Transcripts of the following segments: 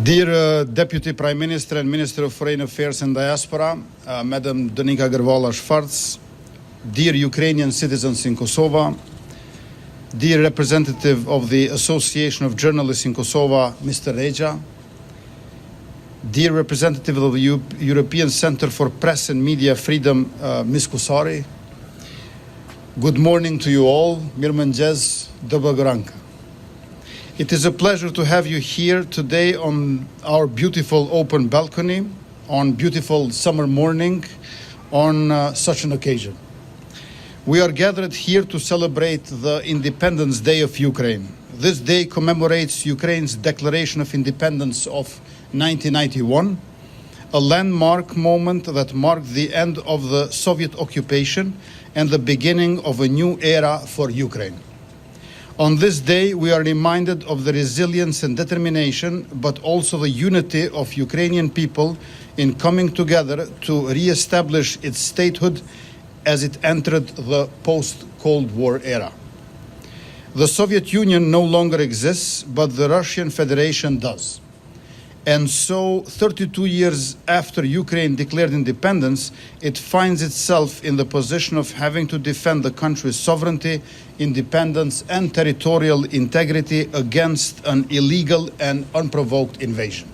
Dear Deputy Prime Minister and Minister of Foreign Affairs and Diaspora, Madam Donika Gerwala-Schwarz, dear Ukrainian citizens in Kosova, dear representative of the Association of Journalists in Kosova, Mr. Reja, dear representative of the European Center for Press and Media Freedom, Ms. Kusari, good morning to you all. Mirmanjez Dobagoranka. It is a pleasure to have you here today on our beautiful open balcony, on beautiful summer morning, on such an occasion. We are gathered here to celebrate the Independence Day of Ukraine. This day commemorates Ukraine's declaration of independence of 1991, a landmark moment that marked the end of the Soviet occupation and the beginning of a new era for Ukraine. On this day, we are reminded of the resilience and determination, but also the unity of Ukrainian people in coming together to re-establish its statehood as it entered the post-Cold War era. The Soviet Union no longer exists, but the Russian Federation does. And so, 32 years after Ukraine declared independence, it finds itself in the position of having to defend the country's sovereignty, independence, and territorial integrity against an illegal and unprovoked invasion.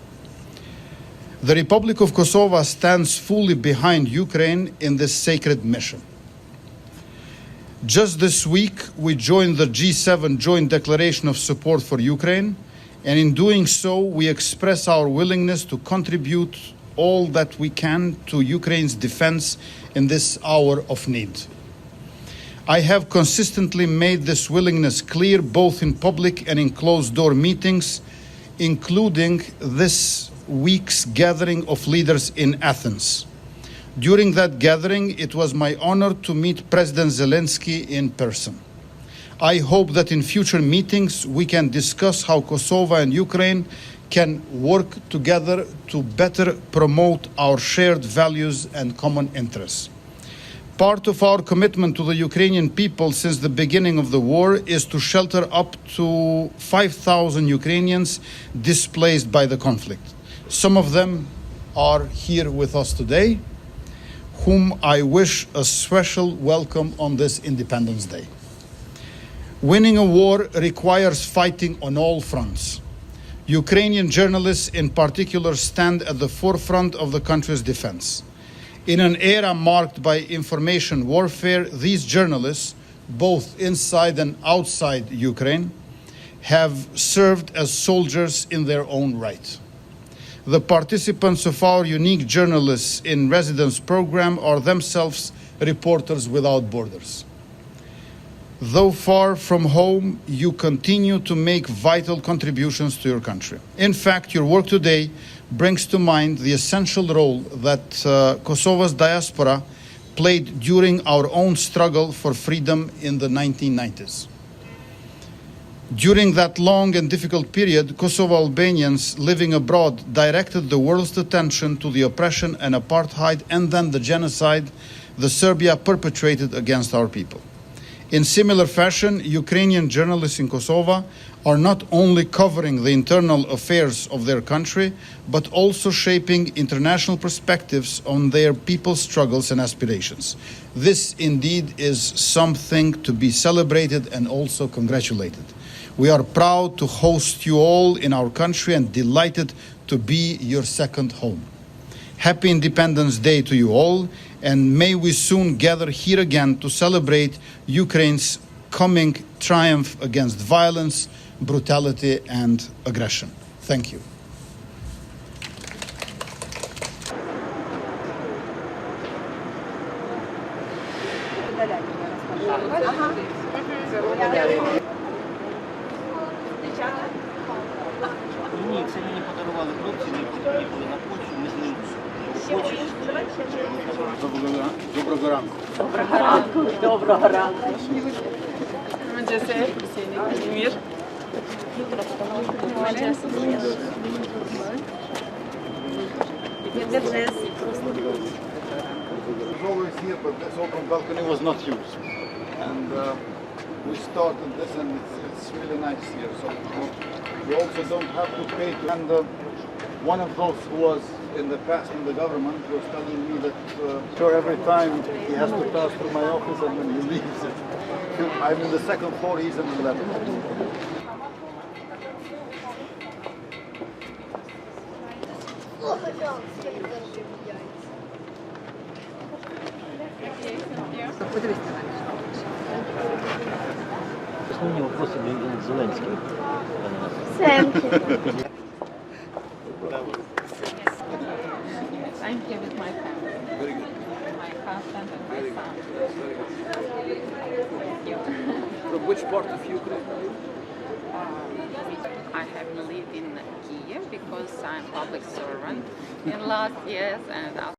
The Republic of Kosova stands fully behind Ukraine in this sacred mission. Just this week, we joined the G7 Joint Declaration of Support for Ukraine, and in doing so, we express our willingness to contribute all that we can to Ukraine's defense in this hour of need. I have consistently made this willingness clear both in public and in closed-door meetings, including this week's gathering of leaders in Athens. During that gathering, it was my honor to meet President Zelensky in person. I hope that in future meetings we can discuss how Kosovo and Ukraine can work together to better promote our shared values and common interests. Part of our commitment to the Ukrainian people since the beginning of the war is to shelter up to 5,000 Ukrainians displaced by the conflict. Some of them are here with us today, whom I wish a special welcome on this Independence Day. Winning a war requires fighting on all fronts. Ukrainian journalists in particular stand at the forefront of the country's defense. In an era marked by information warfare, these journalists, both inside and outside Ukraine, have served as soldiers in their own right. The participants of our unique Journalists in Residence program are themselves Reporters Without Borders. Though far from home, you continue to make vital contributions to your country. In fact, your work today brings to mind the essential role that Kosovo's diaspora played during our own struggle for freedom in the 1990s. During that long and difficult period, Kosovo Albanians living abroad directed the world's attention to the oppression and apartheid and then the genocide the Serbia perpetrated against our people. In similar fashion, Ukrainian journalists in Kosovo are not only covering the internal affairs of their country, but also shaping international perspectives on their people's struggles and aspirations. This indeed is something to be celebrated and also congratulated. We are proud to host you all in our country and delighted to be your second home. Happy Independence Day to you all, and may we soon gather here again to celebrate Ukraine's coming triumph against violence, brutality, and aggression. Thank you. Ні, це мені подарували хлопці, ми поїхали на Польщу, ми з ним Доброго ранку. Доброго ранку. Доброго ранку. Мир. Always here, but this open balcony was not used. And we started this, and it's really nice here. So we also don't have to pay to. And One of those who was in the past in the government was telling me that sure every time he has to pass through my office and when he leaves it. I'm in the second floor, he's in the 11th. Подивись на мене. Основні вопроси до Зеленський. I'm here with my family. Very good. My husband and my son. Thank you. From which part of Ukraine? I have lived in Kiev because I'm public servant in last years and